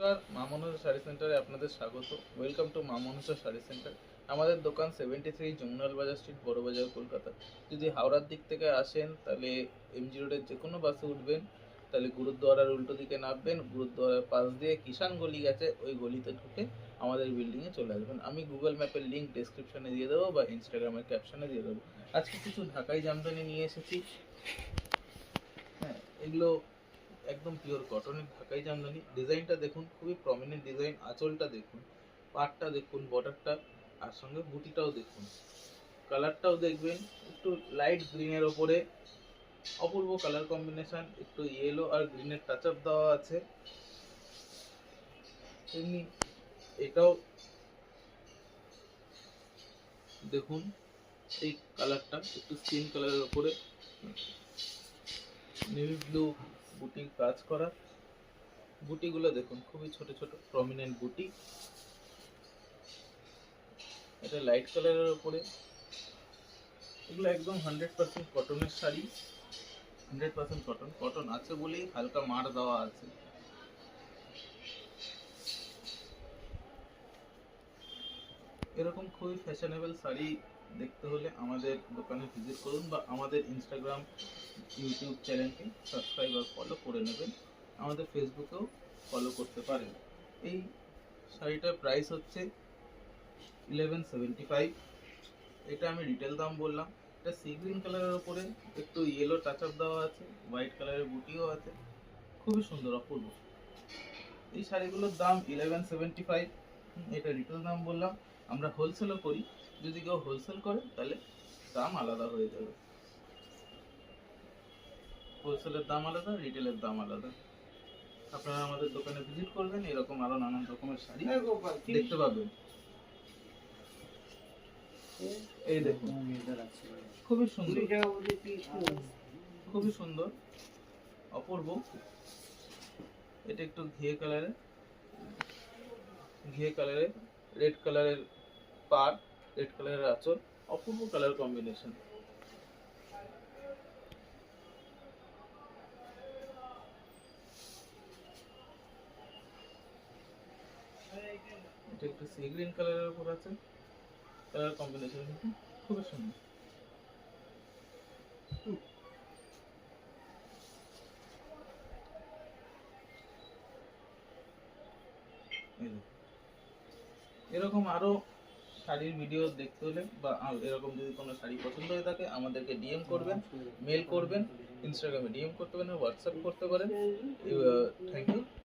নমস্কার, মা মনসা শাড়ি সেন্টারে আপনাদের স্বাগত। ওয়েলকাম টু মা মনসা শাড়ি সেন্টার। আমাদের দোকান 73 জমনাল বাজার স্ট্রিট, বড় বাজার, কলকাতা। যদি হাওড়ার দিক থেকে আসেন তাহলে এমজি রোডের যে কোনো বাসে উঠবেন, তাহলে গুরুদ্বারার উল্টো দিকে নামবেন, গুরুদ্বারার পাশ দিয়ে কিষান গলি গেছে, ওই গলিতে ঢুকে আমাদের বিল্ডিংয়ে চলে আসবেন। আমি গুগল ম্যাপের লিঙ্ক ডেসক্রিপশনে দিয়ে দেবো বা ইনস্টাগ্রামের ক্যাপশনে দিয়ে দেবো। আজকে কিছু ঢাকাই জামদানি নিয়ে এসেছি। হ্যাঁ, এগুলো একদম পিওর কটনের ঢাকাই জামদানি। ডিজাইনটা দেখুন, খুবই প্রমিনেন্ট ডিজাইন। আঁচলটা দেখুন, পাটটা দেখুন, বর্ডারটা, আর সঙ্গে বুটিটাও দেখুন। কালারটাও দেখবেন, একটু লাইট গ্রিনের ওপরে অপূর্ব কালার কম্বিনেশন, একটু ইয়েলো আর গ্রিনের টাচ আপ দেওয়া আছে। তেমনি এটাও দেখুন, এই কালারটা একটু স্কিন কালারের ওপরে নেভি ব্লু বুটির কাজ করা। বুটিগুলো দেখুন, খুবই ছোট ছোট প্রমিনেন্ট বুটি। এটা লাইট কালারের ওপরে। এগুলো একদম 100% কটনের শাড়ি। 100% কটন। কটন আছে বলেই হালকা মার দেওয়া আছে। এরকম খুবই ফ্যাশনেবল শাড়ি দেখতে হলে আমাদের দোকানে ভিজিট করুন বা আমাদের ইনস্টাগ্রাম, ইউটিউব চ্যানেলকে সাবস্ক্রাইব আর ফলো করে নেবেন। আমাদের ফেসবুকেও ফলো করতে পারেন। এই শাড়িটার প্রাইস হচ্ছে 1175। এটা আমি রিটেল দাম বললাম। এটা সি গ্রিন কালারের উপরে একটু ইয়েলো টাচ আপ দেওয়া আছে, হোয়াইট কালারের বুটিও আছে। খুবই সুন্দর, অপূর্ব। এই শাড়িগুলোর দাম 1175। এটা রিটেল দাম বললাম। আমরা হোলসেলও করি। যদি কেউ হোলসেল করে তাহলে দাম আলাদা হয়ে যাবে। হোলসেলের দাম আলাদা, রিটেলের দাম আলাদা। আপনারা আমাদের দোকানে ভিজিট করবেন, এরকম আরো নানান রকমের শাড়ি দেখতে পাবেন। এই দেখুন, খুবই সুন্দর, খুবই সুন্দর, অপূর্ব। এটা একটু ঘিয়ে কালারের রেড কালারের পাড়, রেড কালারের আঁচল, অপূর্ব কালার কম্বিনেশন। এটা একটু সি গ্রিন কালারের উপর আছে। কালার কম্বিনেশন খুবই সুন্দর। এরকম আরো শাড়ির ভিডিও দেখতে হলে বা এরকম যদি কোনো শাড়ি পছন্দ হয়ে থাকে আমাদেরকে ডিএম করবেন, মেল করবেন, ইনস্টাগ্রামে ডিএম করতে পারেন, হোয়াটসঅ্যাপ করতে পারেন। Thank you.